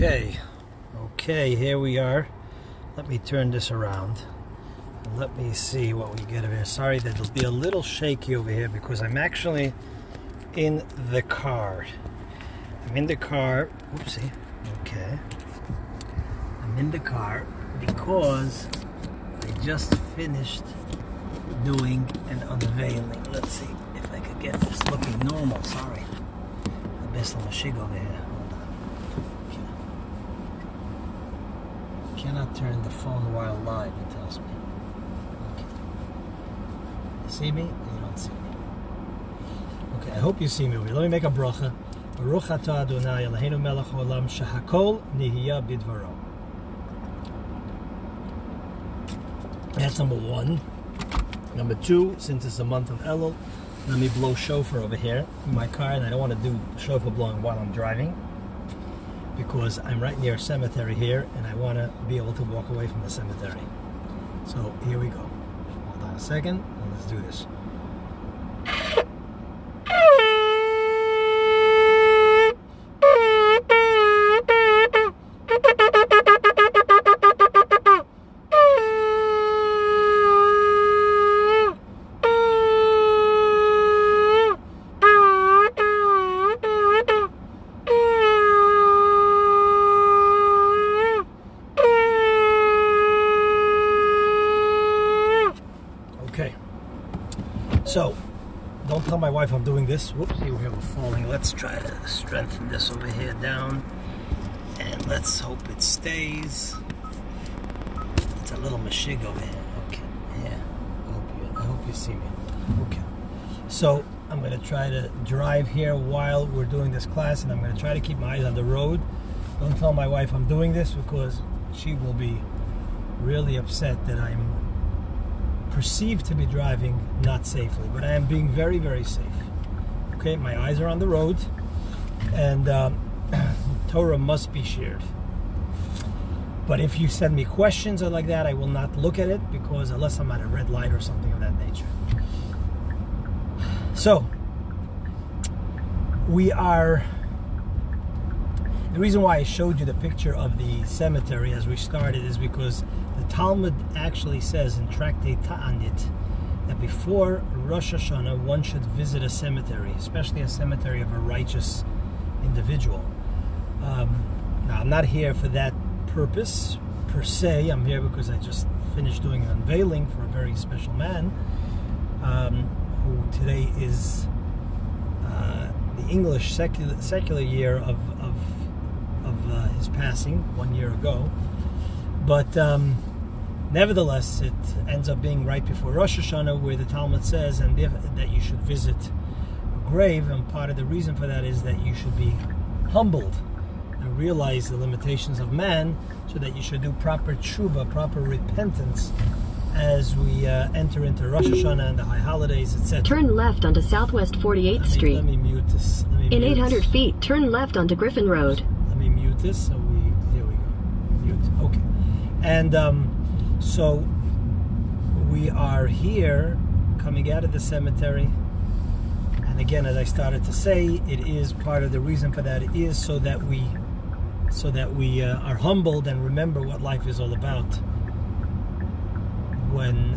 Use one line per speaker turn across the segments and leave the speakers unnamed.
Okay, here we are. Let me turn this around and let me see what we get over here. Sorry that it'll be a little shaky over here because I'm actually in the car. I'm in the car. Oopsie. Okay. I'm in the car because I just finished doing an unveiling. Let's see if I could get this looking normal. Sorry. A best of a shig over here. Hold on. Okay. Cannot turn the phone while live, it tells me. Okay. You see me? You don't see me. Okay, I hope you see me. Let me make a bracha. Baruch atah Adonai Eloheinu melech haolam shehakol nihiyah bidvaro. That's number one. Number two, since it's the month of Elul, let me blow shofar over here in my car, and I don't want to do shofar blowing while I'm driving because I'm right near a cemetery here, and I want to be able to walk away from the cemetery. So here we go. Hold on a second, and let's do this. So, don't tell my wife I'm doing this. Whoops, here we have a falling. Let's try to strengthen this over here down. And let's hope it stays. It's a little mashig over here. Okay, yeah. I hope you see me. Okay. So, I'm going to try to drive here while we're doing this class, and I'm going to try to keep my eyes on the road. Don't tell my wife I'm doing this because she will be really upset that I'm perceived to be driving not safely, but I am being very, very safe. Okay, my eyes are on the road, and Torah must be shared. But if you send me questions or like that, I will not look at it because unless I'm at a red light or something of that nature. So, we are. The reason why I showed you the picture of the cemetery as we started is because the Talmud actually says in Tractate Ta'anit that before Rosh Hashanah one should visit a cemetery, especially a cemetery of a righteous individual. Now I'm not here for that purpose per se. I'm here because I just finished doing an unveiling for a very special man who today is the English secular year of his passing 1 year ago, but nevertheless it ends up being right before Rosh Hashanah, where the Talmud says that you should visit a grave, and part of the reason for that is that you should be humbled and realize the limitations of man, so that you should do proper tshuva, proper repentance as we enter into Rosh Hashanah and the high holidays, etc.
Turn left onto Southwest 48th Street.
Let me mute this.
In 800 feet, turn left onto Griffin Road.
Let me mute this. Here we go. Mute. Okay. And so we are here coming out of the cemetery. And again, as I started to say, it is part of the reason for that is so that we are humbled and remember what life is all about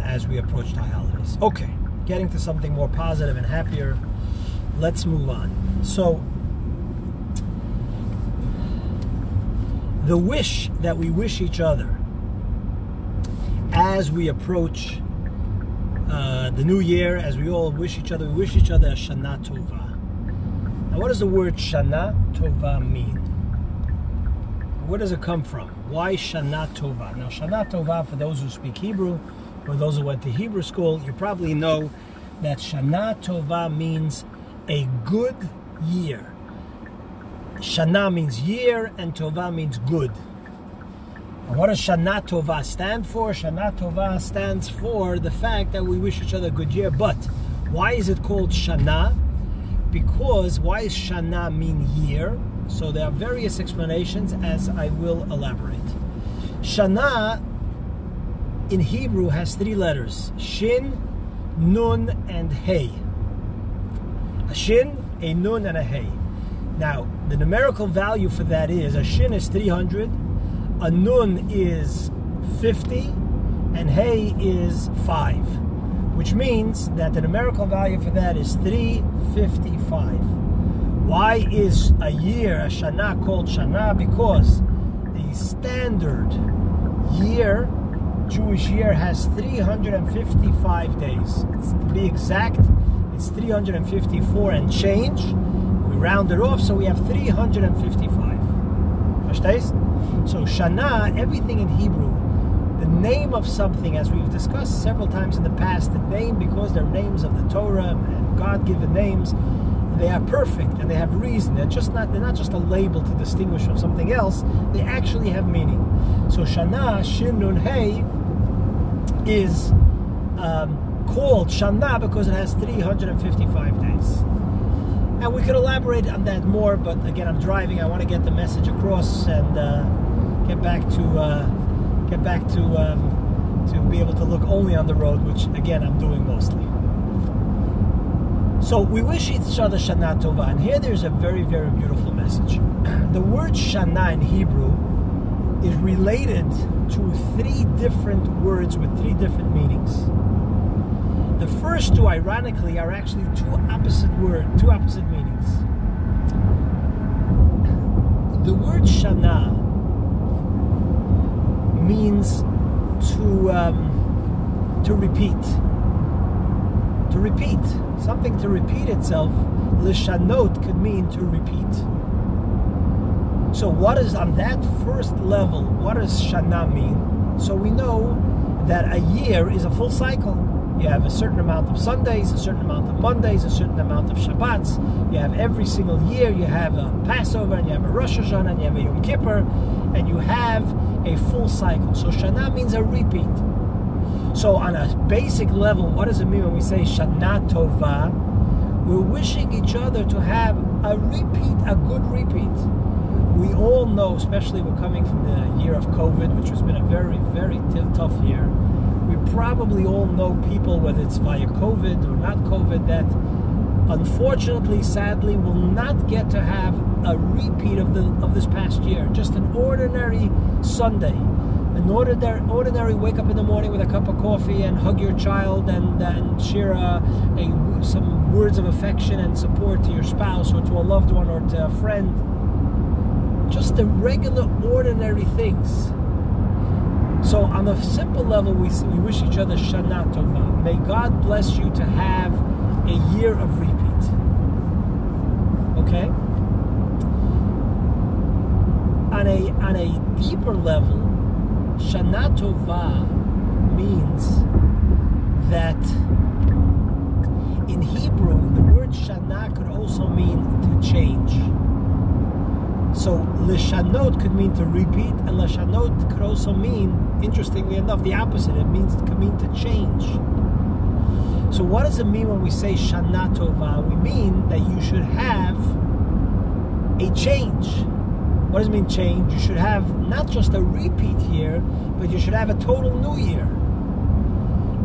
as we approach the holidays. Okay, getting to something more positive and happier. Let's move on. So, the wish that we wish each other as we approach the new year, as we all wish each other a Shana Tova. Now, what does the word Shana Tova mean? Where does it come from? Why Shana Tova? Now, Shana Tova, for those who speak Hebrew, or those who went to Hebrew school, you probably know that Shana Tova means a good year. Shana means year, and Tova means good. And what does Shana Tova stand for? Shana Tova stands for the fact that we wish each other a good year. But why is it called Shana? Because why does Shana mean year? So there are various explanations, as I will elaborate. Shana in Hebrew has three letters: Shin, Nun, and Hey. A Shin, a Nun, and a Hey. Now, the numerical value for that is, a shin is 300, a nun is 50, and hey is 5, which means that the numerical value for that is 355. Why is a year, a Shana, called Shana? Because the standard year, Jewish year, has 355 days. To be exact, it's 354 and change. We round it off, so we have 355. Verstehst? So Shana, everything in Hebrew, the name of something, as we've discussed several times in the past, the name, because they're names of the Torah and God-given names, they are perfect and they have reason. They're not just a label to distinguish from something else. They actually have meaning. So Shana, Shin Nun Hey, is called Shana because it has 355 days. And we could elaborate on that more, but again, I'm driving. I want to get the message across and get back to be able to look only on the road, which again I'm doing mostly. So we wish each other Shana Tova, and here there's a very, very beautiful message. The word Shana in Hebrew is related to 3 different words with 3 different meanings. The first 2, ironically, are actually 2 opposite meanings. The word Shana means to repeat. To repeat. Something to repeat itself. Lishanot could mean to repeat. So what is, on that first level, what does Shana mean? So we know that a year is a full cycle. You have a certain amount of Sundays, a certain amount of Mondays, a certain amount of Shabbats. You have every single year, you have a Passover, and you have a Rosh Hashanah, and you have a Yom Kippur, and you have a full cycle. So Shana means a repeat. So on a basic level, what does it mean when we say Shana Tova? We're wishing each other to have a repeat, a good repeat. We all know, especially we're coming from the year of COVID, which has been a very, very tough year. We probably all know people, whether it's via COVID or not COVID, that unfortunately, sadly, will not get to have a repeat of this past year. Just an ordinary Sunday, an ordinary wake up in the morning with a cup of coffee and hug your child and share some words of affection and support to your spouse or to a loved one or to a friend. Just the regular, ordinary things. So on a simple level, we wish each other Shana Tova. May God bless you to have a year of repeat. Okay? On a deeper level, Shana Tova means that in Hebrew, the word Shana could also mean to change. So Lishanot could mean to repeat, and Lishanot could also mean, interestingly enough, the opposite. It could mean to change. So what does it mean when we say Shana Tova? We mean that you should have a change. What does it mean change? You should have not just a repeat year, but you should have a total new year.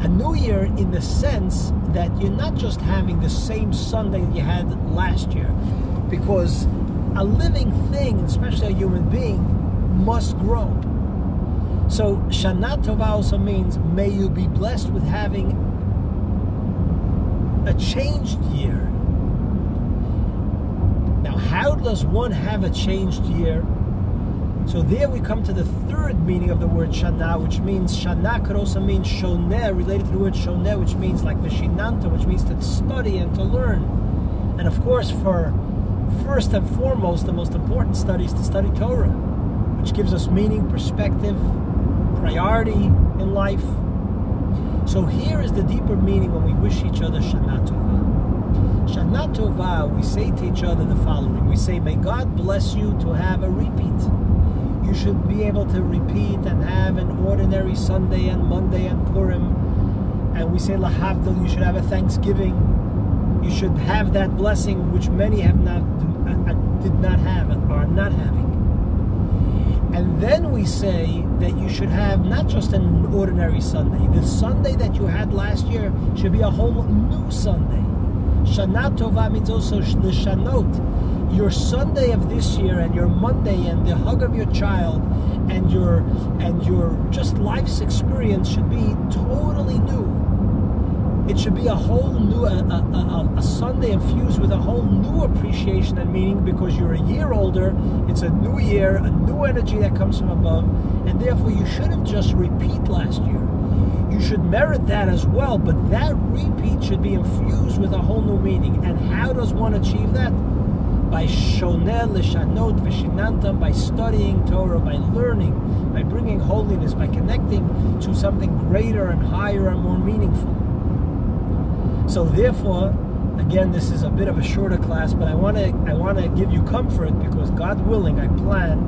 A new year in the sense that you're not just having the same Sunday that you had last year, because a living thing, especially a human being, must grow. So Shana Tova also means may you be blessed with having a changed year. Now, how does one have a changed year? So there we come to the third meaning of the word Shana, which means Shana could also mean Shoneh, related to the word Shoneh, which means like Meshinanta, which means to study and to learn. And of course, for first and foremost, the most important study is to study Torah, which gives us meaning, perspective, priority in life. So here is the deeper meaning when we wish each other Shana Tova. Shana Tova, we say to each other the following. We say, may God bless you to have a repeat. You should be able to repeat and have an ordinary Sunday and Monday and Purim. And we say, Lahavdil, you should have a Thanksgiving. You should have that blessing which many did not have and are not having. And then we say that you should have not just an ordinary Sunday. The Sunday that you had last year should be a whole new Sunday. Shana Tova means also Lishanot. your Sunday of this year and your Monday and the hug of your child and your just life's experience should be totally new. It should be a whole new, a Sunday infused with a whole new appreciation and meaning, because you're a year older, it's a new year, a new energy that comes from above, and therefore you shouldn't just repeat last year. You should merit that as well, but that repeat should be infused with a whole new meaning. And how does one achieve that? By shoneh lishanot v'shinantam, by studying Torah, by learning, by bringing holiness, by connecting to something greater and higher and more meaningful. So therefore, again, this is a bit of a shorter class, but I want to give you comfort, because God willing, I plan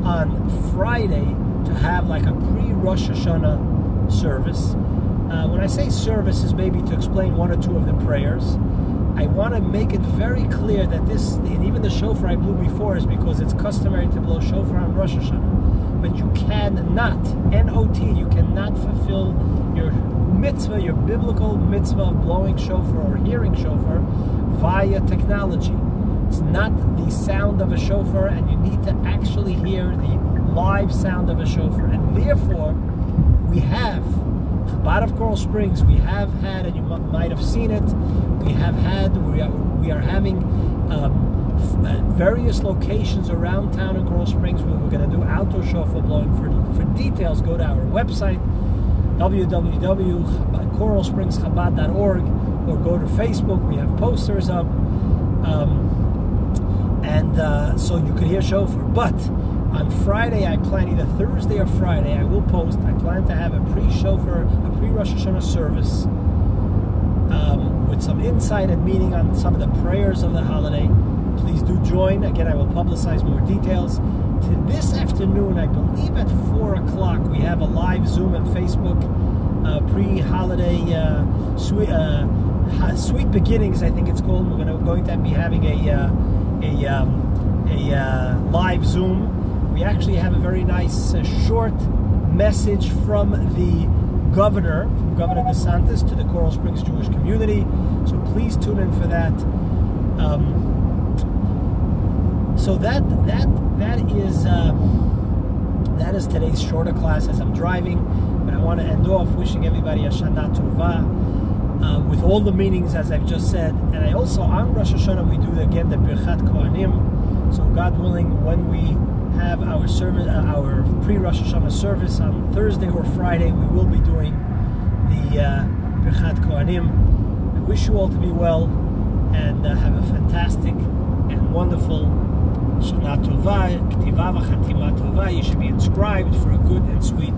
on Friday to have like a pre-Rosh Hashanah service. When I say service, is maybe to explain one or two of the prayers. I want to make it very clear that this, and even the shofar I blew before, is because it's customary to blow shofar on Rosh Hashanah. But you cannot, N-O-T, you cannot fulfill your mitzvah, your biblical mitzvah of blowing shofar or hearing shofar via technology. It's not the sound of a shofar, and you need to actually hear the live sound of a shofar. And therefore, we have Chabad of Coral Springs, we have had, and you might have seen it, we are having various locations around town in Coral Springs where we're going to do outdoor shofar blowing. For details, go to our website, www.coralspringschabad.org, or go to Facebook. We have posters up, so you could hear shofar. But on Friday, I plan, either Thursday or Friday, I will post, I plan to have a pre-shofar, a pre-Rosh Hashanah service with some insight and meaning on some of the prayers of the holiday. Please do join. Again, I will publicize more details. This afternoon, I believe at 4 o'clock, we have a live Zoom and Facebook pre-holiday Sweet Beginnings, I think it's called. We're going to be having a live Zoom. We actually have a very nice short message from the Governor DeSantis, to the Coral Springs Jewish community. So please tune in for that. So that is today's shorter class as I'm driving. But I want to end off wishing everybody a Shana Tova with all the meanings as I've just said. And I also, on Rosh Hashanah, we do again the Birchat Kohanim. So God willing, when we have our service, our pre-Rosh Hashanah service on Thursday or Friday, we will be doing the Birchat Kohanim. I wish you all to be well and have a fantastic and wonderful Shana Tova, K'tiva v'Chatima Tova. You should be inscribed for a good and sweet